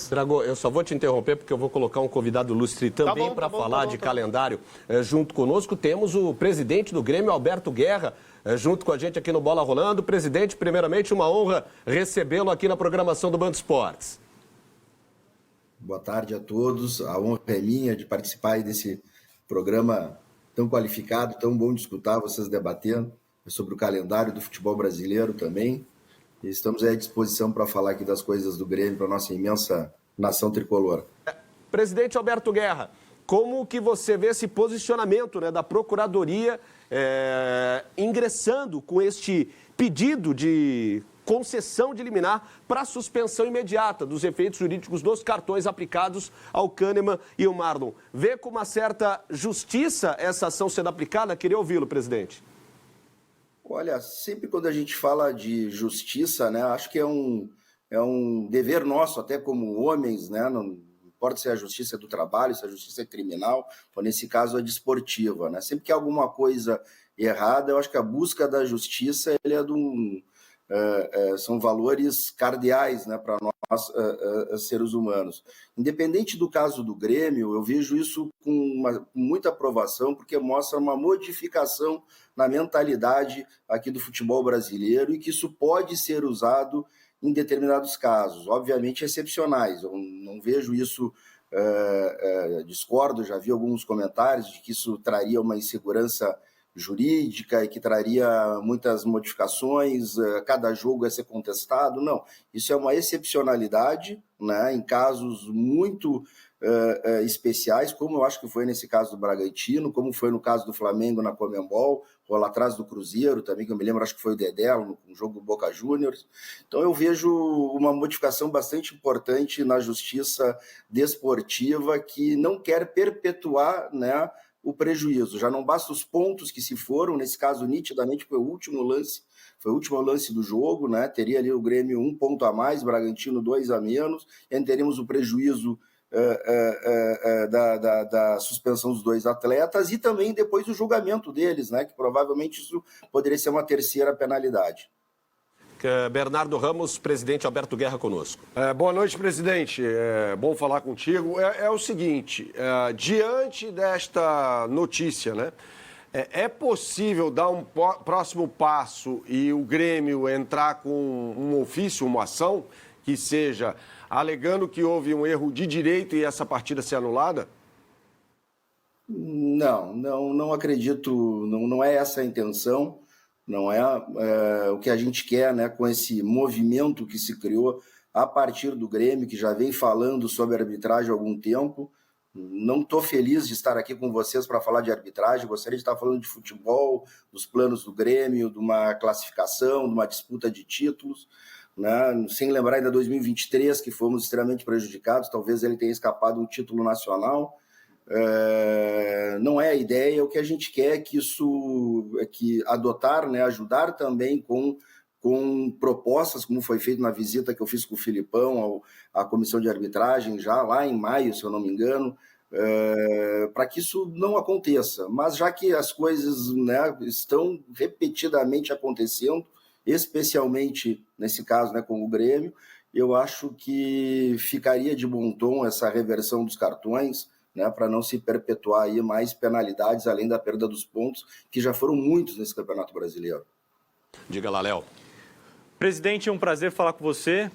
Drago, eu só vou te interromper porque eu vou colocar um convidado ilustre também para falar de calendário. Junto conosco temos o presidente do Grêmio, Alberto Guerra, junto com a gente aqui no Bola Rolando. Presidente, primeiramente, uma honra recebê-lo aqui na programação do Band Esportes. Boa tarde a todos. A honra é minha de participar desse programa tão qualificado, tão bom de escutar vocês debatendo sobre o calendário do futebol brasileiro também. E estamos à disposição para falar aqui das coisas do Grêmio para a nossa imensa nação tricolor. Presidente Alberto Guerra, como que você vê esse posicionamento, né, da Procuradoria ingressando com este pedido de concessão de liminar para suspensão imediata dos efeitos jurídicos dos cartões aplicados ao Kahneman e ao Marlon? Vê com uma certa justiça essa ação sendo aplicada? Queria ouvi-lo, presidente. Olha, sempre quando a gente fala de justiça, né, acho que é um dever nosso, até como homens, né, não importa se é a justiça do trabalho, se a justiça é criminal, ou nesse caso a desportiva, né? Sempre que há alguma coisa errada, eu acho que a busca da justiça ele são valores cardeais, né, para nós seres humanos. Independente do caso do Grêmio, eu vejo isso com muita aprovação, porque mostra uma modificação na mentalidade aqui do futebol brasileiro e que isso pode ser usado em determinados casos, obviamente excepcionais. Eu não vejo isso, discordo, já vi alguns comentários de que isso traria uma insegurança jurídica e que traria muitas modificações, cada jogo ia ser contestado. Não, isso é uma excepcionalidade, né, em casos muito especiais, como eu acho que foi nesse caso do Bragantino, como foi no caso do Flamengo na Conmebol, ou lá atrás do Cruzeiro também, que eu me lembro, acho que foi o Dedé, no jogo do Boca Juniors. Então eu vejo uma modificação bastante importante na justiça desportiva que não quer perpetuar, né, o prejuízo. Já não basta os pontos que se foram, nesse caso nitidamente foi o último lance do jogo, né? Teria ali o Grêmio 1 ponto a mais, Bragantino 2 a menos, e aí teríamos o prejuízo da suspensão dos dois atletas e também depois o julgamento deles, né? Que provavelmente isso poderia ser uma terceira penalidade. Bernardo Ramos, presidente Alberto Guerra conosco. Boa noite, presidente. Bom falar contigo. É o seguinte, diante desta notícia, né, é possível dar um próximo passo e o Grêmio entrar com um ofício, uma ação, que seja alegando que houve um erro de direito e essa partida ser anulada? Não acredito, não é essa a intenção. Não é o que a gente quer, né, com esse movimento que se criou a partir do Grêmio, que já vem falando sobre arbitragem há algum tempo. Não estou feliz de estar aqui com vocês para falar de arbitragem, gostaria de estar falando de futebol, dos planos do Grêmio, de uma classificação, de uma disputa de títulos, né? Sem lembrar ainda 2023, que fomos extremamente prejudicados, talvez ele tenha escapado um título nacional. Não é a ideia. O que a gente quer é que adotar, né, ajudar também com propostas, como foi feito na visita que eu fiz com o Filipão à comissão de arbitragem, já lá em maio, se eu não me engano, para que isso não aconteça. Mas já que as coisas, né, estão repetidamente acontecendo, especialmente nesse caso, né, com o Grêmio, eu acho que ficaria de bom tom essa reversão dos cartões, né, para não se perpetuar aí mais penalidades, além da perda dos pontos, que já foram muitos nesse Campeonato Brasileiro. Diga lá, Léo. Presidente, é um prazer falar com você.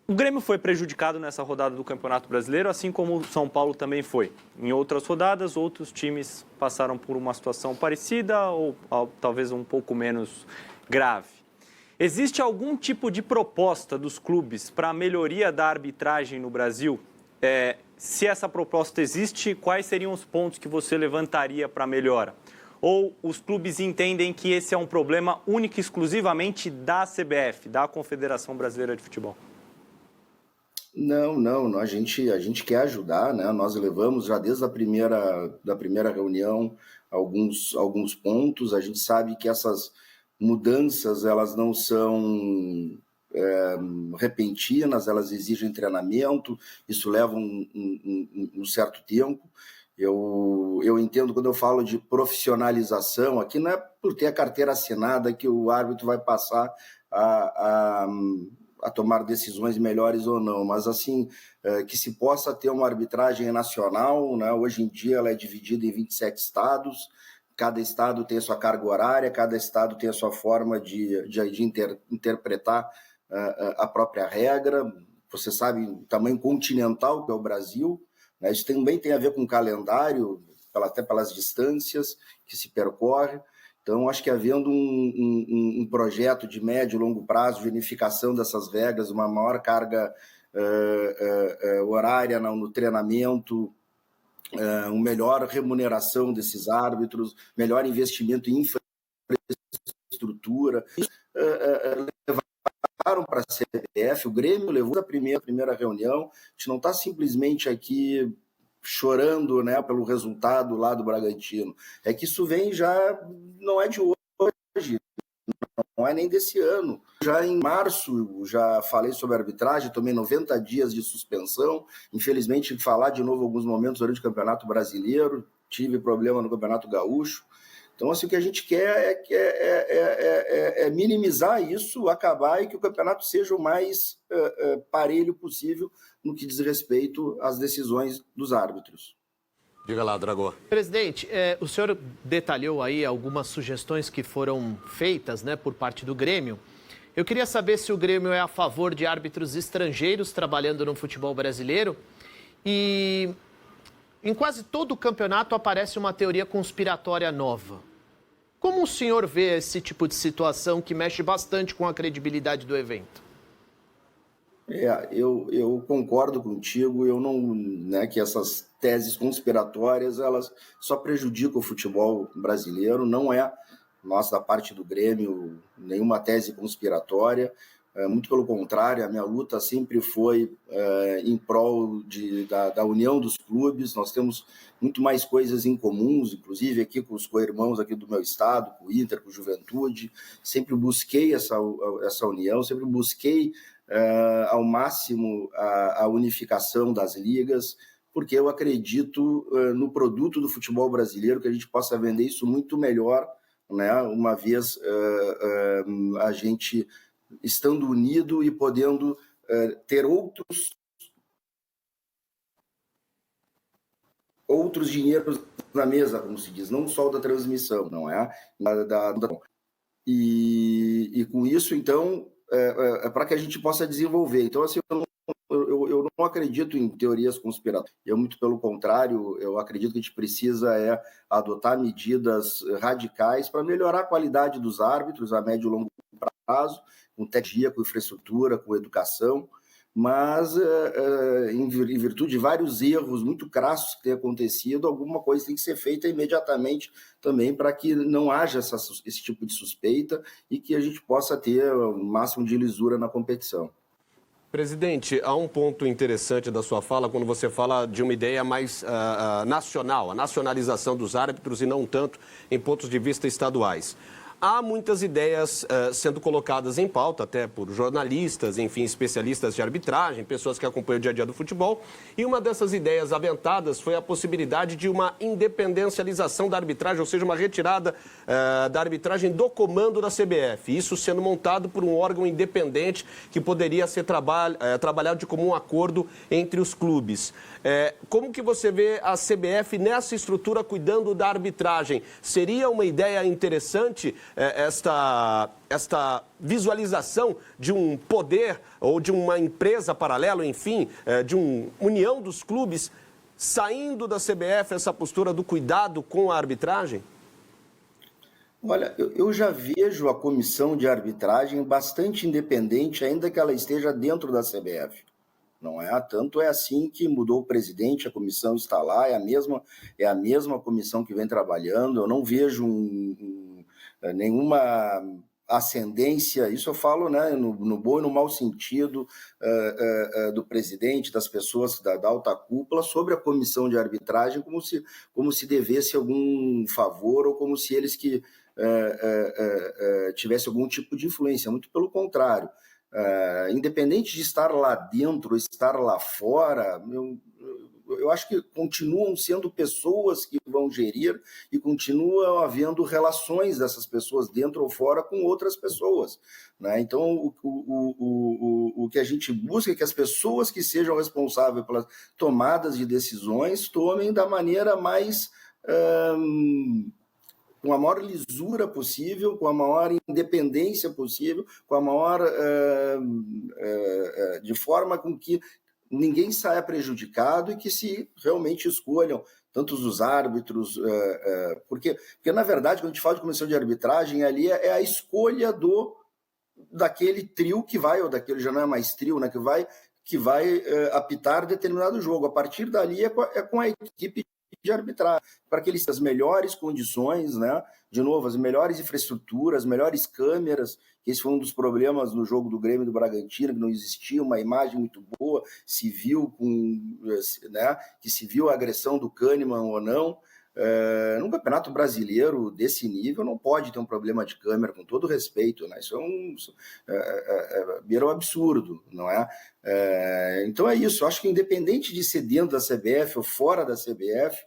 O Grêmio foi prejudicado nessa rodada do Campeonato Brasileiro, assim como o São Paulo também foi. Em outras rodadas, outros times passaram por uma situação parecida ou talvez um pouco menos grave. Existe algum tipo de proposta dos clubes para a melhoria da arbitragem no Brasil? Se essa proposta existe, quais seriam os pontos que você levantaria para melhora? Ou os clubes entendem que esse é um problema único e exclusivamente da CBF, da Confederação Brasileira de Futebol? Não, a gente quer ajudar, né? Nós levamos já desde da primeira reunião alguns pontos. A gente sabe que essas mudanças elas não são repentinas, elas exigem treinamento, isso leva um certo tempo. Eu entendo quando eu falo de profissionalização, aqui não é por ter a carteira assinada que o árbitro vai passar a tomar decisões melhores ou não, mas assim, que se possa ter uma arbitragem nacional, né? Hoje em dia ela é dividida em 27 estados, cada estado tem a sua carga horária, cada estado tem a sua forma de interpretar a própria regra. Você sabe o tamanho continental que é o Brasil, né? Isso também tem a ver com o calendário, até pelas distâncias que se percorre. Então, acho que havendo um projeto de médio e longo prazo de unificação dessas regras, uma maior carga horária no treinamento, uma melhor remuneração desses árbitros, melhor investimento em infraestrutura, levaram para a CBF, o Grêmio levou a primeira reunião, a gente não está simplesmente aqui chorando, né, pelo resultado lá do Bragantino, é que isso vem já, não é de hoje, não é nem desse ano. Já em março, já falei sobre arbitragem, tomei 90 dias de suspensão, infelizmente tive que falar de novo alguns momentos durante o Campeonato Brasileiro, tive problema no Campeonato Gaúcho. Então, assim, o que a gente quer é minimizar isso, acabar e que o campeonato seja o mais parelho possível no que diz respeito às decisões dos árbitros. Diga lá, Dragô. Presidente, o senhor detalhou aí algumas sugestões que foram feitas, né, por parte do Grêmio. Eu queria saber se o Grêmio é a favor de árbitros estrangeiros trabalhando no futebol brasileiro. E em quase todo o campeonato aparece uma teoria conspiratória nova. Como o senhor vê esse tipo de situação que mexe bastante com a credibilidade do evento? Eu concordo contigo, eu não, né, que essas teses conspiratórias, elas só prejudicam o futebol brasileiro, não é, nós da parte do Grêmio, nenhuma tese conspiratória, muito pelo contrário, a minha luta sempre foi em prol da união dos clubes, nós temos muito mais coisas em comuns, inclusive aqui com os co-irmãos aqui do meu estado, com o Inter, com o Juventude, sempre busquei essa união, sempre busquei ao máximo a unificação das ligas, porque eu acredito no produto do futebol brasileiro, que a gente possa vender isso muito melhor, né? Uma vez a gente estando unido e podendo ter outros dinheiros na mesa, como se diz, não só o da transmissão, não é? E com isso, então, para que a gente possa desenvolver. Então, assim, eu não acredito em teorias conspiratórias. Eu, muito pelo contrário, eu acredito que a gente precisa adotar medidas radicais para melhorar a qualidade dos árbitros a médio e longo prazo, com tecnologia, com infraestrutura, com educação, mas em virtude de vários erros muito crassos que têm acontecido, alguma coisa tem que ser feita imediatamente também para que não haja esse tipo de suspeita e que a gente possa ter o máximo de lisura na competição. Presidente, há um ponto interessante da sua fala quando você fala de uma ideia mais nacional, a nacionalização dos árbitros e não tanto em pontos de vista estaduais. Há muitas ideias sendo colocadas em pauta, até por jornalistas, enfim, especialistas de arbitragem, pessoas que acompanham o dia a dia do futebol. E uma dessas ideias aventadas foi a possibilidade de uma independencialização da arbitragem, ou seja, uma retirada da arbitragem do comando da CBF. Isso sendo montado por um órgão independente que poderia ser trabalhado de comum acordo entre os clubes. Como que você vê a CBF nessa estrutura cuidando da arbitragem? Seria uma ideia interessante esta visualização de um poder ou de uma empresa paralela, enfim, de uma união dos clubes, saindo da CBF essa postura do cuidado com a arbitragem? Olha, eu já vejo a comissão de arbitragem bastante independente, ainda que ela esteja dentro da CBF. Não é? Tanto é assim que mudou o presidente, a comissão está lá, é a mesma comissão que vem trabalhando. Eu não vejo nenhuma ascendência, isso eu falo, né, no bom e no mau sentido do presidente, das pessoas da alta cúpula sobre a comissão de arbitragem, como se devesse algum favor ou como se eles que tivessem algum tipo de influência. Muito pelo contrário. Independente de estar lá dentro ou estar lá fora, eu acho que continuam sendo pessoas que vão gerir e continuam havendo relações dessas pessoas dentro ou fora com outras pessoas, né? Então, o que a gente busca é que as pessoas que sejam responsáveis pelas tomadas de decisões tomem da maneira mais... com a maior lisura possível, com a maior independência possível, com a maior... de forma com que ninguém saia prejudicado e que se realmente escolham tantos os árbitros, porque, na verdade, quando a gente fala de comissão de arbitragem, ali é a escolha daquele trio que vai, ou daquele já não é mais trio, né, que vai apitar determinado jogo. A partir dali é com a equipe de arbitragem, para que eles tenham as melhores condições, né? De novo, as melhores infraestruturas, as melhores câmeras, que esse foi um dos problemas no jogo do Grêmio e do Bragantino, que não existia uma imagem muito boa, né? Que se viu a agressão do Kahneman ou não. Num campeonato brasileiro desse nível não pode ter um problema de câmera, com todo respeito, né? Isso é um absurdo, não é? Então é isso, eu acho que independente de ser dentro da CBF ou fora da CBF,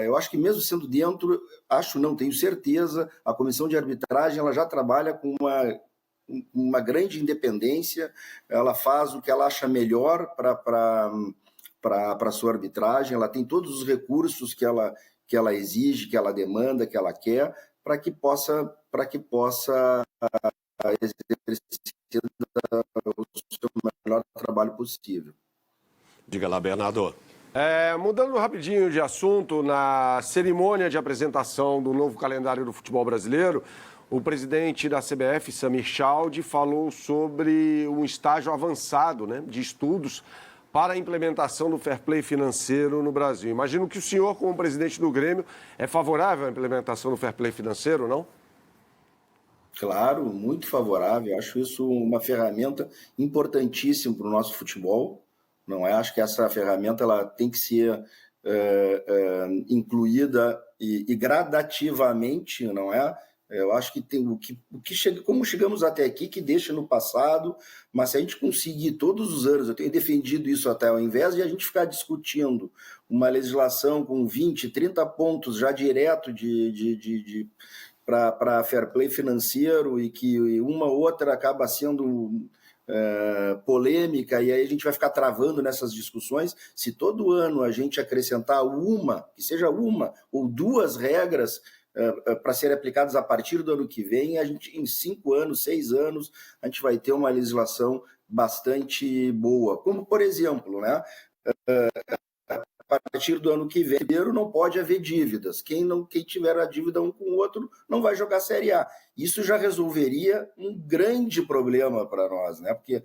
eu acho que mesmo sendo dentro, tenho certeza, a comissão de arbitragem ela já trabalha com uma grande independência, ela faz o que ela acha melhor para a sua arbitragem, ela tem todos os recursos que ela exige, que ela demanda, que ela quer, para que possa exercer o seu melhor trabalho possível. Diga lá, Bernardo. Mudando rapidinho de assunto, na cerimônia de apresentação do novo calendário do futebol brasileiro, o presidente da CBF, Samir Chaldi, falou sobre um estágio avançado, né, de estudos para a implementação do fair play financeiro no Brasil. Imagino que o senhor, como presidente do Grêmio, é favorável à implementação do fair play financeiro, não? Claro, muito favorável. Acho isso uma ferramenta importantíssima para o nosso futebol. Não é? Acho que essa ferramenta ela tem que ser incluída e gradativamente, não é? Eu acho que tem como chegamos até aqui, que deixa no passado, mas se a gente conseguir todos os anos, eu tenho defendido isso até, ao invés de a gente ficar discutindo uma legislação com 20, 30 pontos já direto para fair play financeiro e que uma ou outra acaba sendo polêmica, e aí a gente vai ficar travando nessas discussões. Se todo ano a gente acrescentar que seja uma ou duas regras para serem aplicadas a partir do ano que vem, a gente, em 5 anos, 6 anos, a gente vai ter uma legislação bastante boa. Como, por exemplo, né, a partir do ano que vem, não pode haver dívidas. Quem tiver a dívida um com o outro não vai jogar Série A. Isso já resolveria um grande problema para nós, né? Porque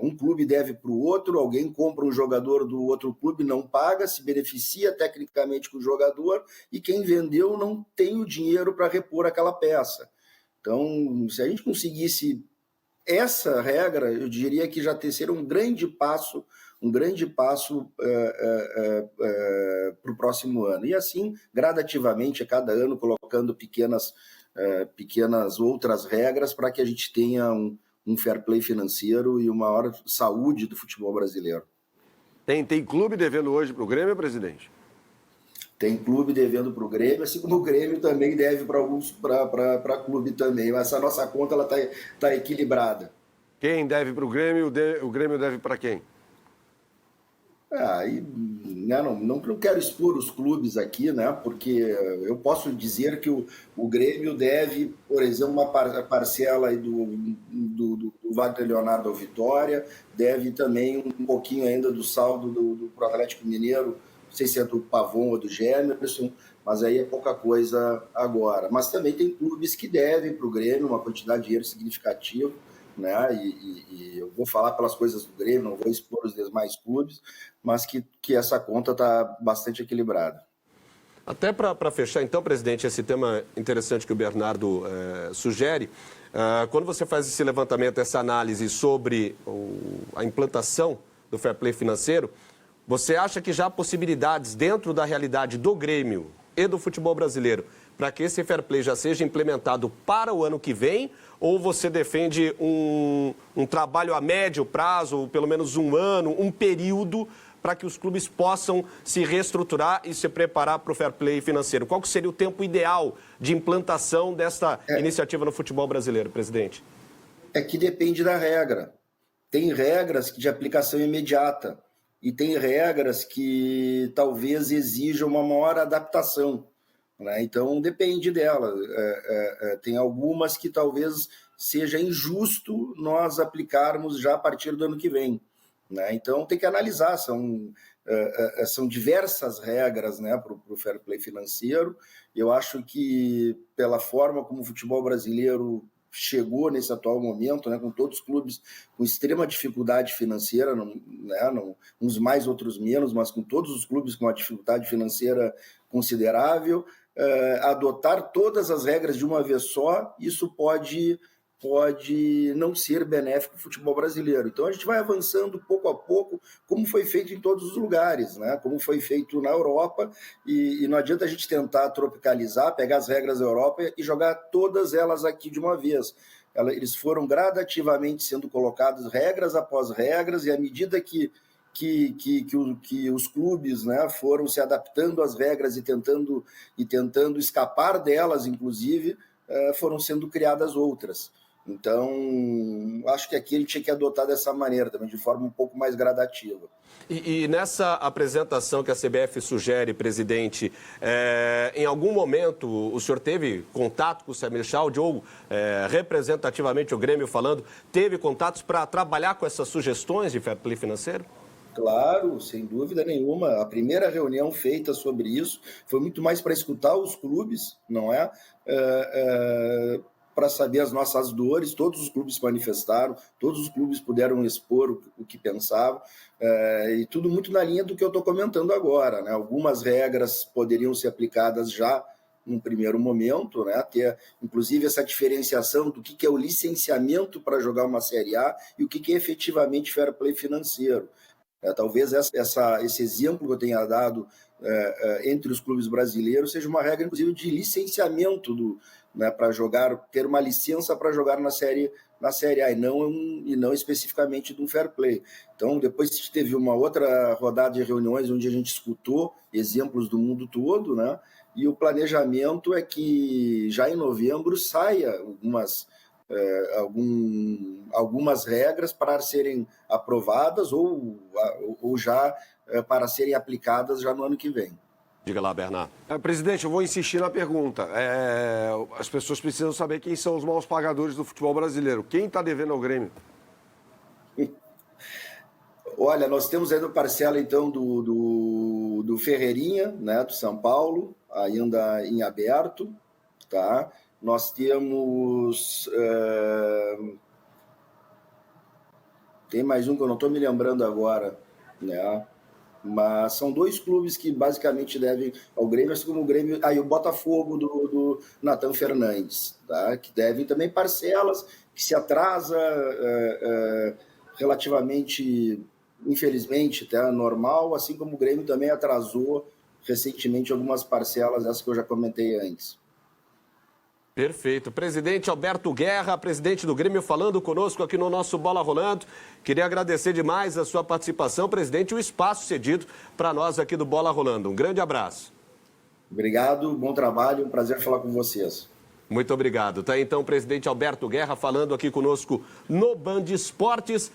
um clube deve para o outro, alguém compra um jogador do outro clube, não paga, se beneficia tecnicamente com o jogador, e quem vendeu não tem o dinheiro para repor aquela peça. Então, se a gente conseguisse essa regra, eu diria que já seria um grande passo para o próximo ano. E assim, gradativamente, a cada ano, colocando pequenas outras regras para que a gente tenha um fair play financeiro e uma maior saúde do futebol brasileiro. Tem clube devendo hoje para o Grêmio, presidente? Tem clube devendo para o Grêmio, assim como o Grêmio também deve para clube também. Mas a nossa conta está equilibrada. Quem deve para o Grêmio, o Grêmio deve para quem? Não quero expor os clubes aqui, né? Porque eu posso dizer que o Grêmio deve, por exemplo, uma parcela aí do Wagner Leonardo ao Vitória, deve também um pouquinho ainda do saldo do Atlético Mineiro, não sei se é do Pavon ou do Gemerson, mas aí é pouca coisa agora. Mas também tem clubes que devem para o Grêmio uma quantidade de dinheiro significativa, né? E eu vou falar pelas coisas do Grêmio, não vou expor os demais clubes, mas que essa conta está bastante equilibrada. Até para fechar, então, presidente, esse tema interessante que o Bernardo sugere, quando você faz esse levantamento, essa análise sobre a implantação do fair play financeiro, você acha que já há possibilidades dentro da realidade do Grêmio e do futebol brasileiro para que esse fair play já seja implementado para o ano que vem? Ou você defende um trabalho a médio prazo, ou pelo menos um ano, um período, para que os clubes possam se reestruturar e se preparar para o fair play financeiro? Qual que seria o tempo ideal de implantação desta iniciativa no futebol brasileiro, presidente? É que depende da regra. Tem regras de aplicação imediata e tem regras que talvez exijam uma maior adaptação, né? Então, depende dela. Tem algumas que talvez seja injusto nós aplicarmos já a partir do ano que vem, né? Então, tem que analisar. São diversas regras, né, para o fair play financeiro. Eu acho que, pela forma como o futebol brasileiro chegou nesse atual momento, né, com todos os clubes com extrema dificuldade financeira, uns mais, outros menos, mas com todos os clubes com uma dificuldade financeira considerável, adotar todas as regras de uma vez só, isso pode não ser benéfico para o futebol brasileiro. Então a gente vai avançando pouco a pouco, como foi feito em todos os lugares, né? Como foi feito na Europa, e não adianta a gente tentar tropicalizar, pegar as regras da Europa e jogar todas elas aqui de uma vez. Eles foram gradativamente sendo colocados regras após regras, e à medida que os clubes, né, foram se adaptando às regras e tentando escapar delas, inclusive, foram sendo criadas outras. Então, acho que aqui ele tinha que adotar dessa maneira, também de forma um pouco mais gradativa. E nessa apresentação que a CBF sugere, presidente, em algum momento o senhor teve contato com o Samir Shah, o Diogo, representativamente o Grêmio falando, teve contatos para trabalhar com essas sugestões de fair play financeiro? Claro, sem dúvida nenhuma. A primeira reunião feita sobre isso foi muito mais para escutar os clubes, não é? Para saber as nossas dores. Todos os clubes se manifestaram, todos os clubes puderam expor o que pensavam, e tudo muito na linha do que eu estou comentando agora, né? Algumas regras poderiam ser aplicadas já num primeiro momento, né? Ter, inclusive, essa diferenciação do que é o licenciamento para jogar uma Série A e o que é efetivamente fair play financeiro. Talvez esse exemplo que eu tenha dado entre os clubes brasileiros seja uma regra, inclusive, de licenciamento né, para jogar, ter uma licença para jogar na série A e não especificamente de um fair play. Então, depois teve uma outra rodada de reuniões onde a gente escutou exemplos do mundo todo, né? E o planejamento é que já em novembro saia algumas regras para serem aprovadas ou já para serem aplicadas já no ano que vem. Diga lá, Bernardo. Presidente, eu vou insistir na pergunta. As pessoas precisam saber quem são os maus pagadores do futebol brasileiro. Quem está devendo ao Grêmio? Olha, nós temos ainda parcela, então, do Ferreirinha, né, do São Paulo, ainda em aberto, tá? Nós temos... tem mais um que eu não estou me lembrando agora, né? Mas são dois clubes que basicamente devem ao Grêmio, assim como o Grêmio... e o Botafogo do Nathan Fernandes, tá? Que devem também parcelas, que se atrasa relativamente, infelizmente, tá? Normal, assim como o Grêmio também atrasou recentemente algumas parcelas, essas que eu já comentei antes. Perfeito. Presidente Alberto Guerra, presidente do Grêmio, falando conosco aqui no nosso Bola Rolando. Queria agradecer demais a sua participação, presidente, e o espaço cedido para nós aqui do Bola Rolando. Um grande abraço. Obrigado, bom trabalho, um prazer falar com vocês. Muito obrigado. Tá aí, então, o presidente Alberto Guerra falando aqui conosco no Band Esportes.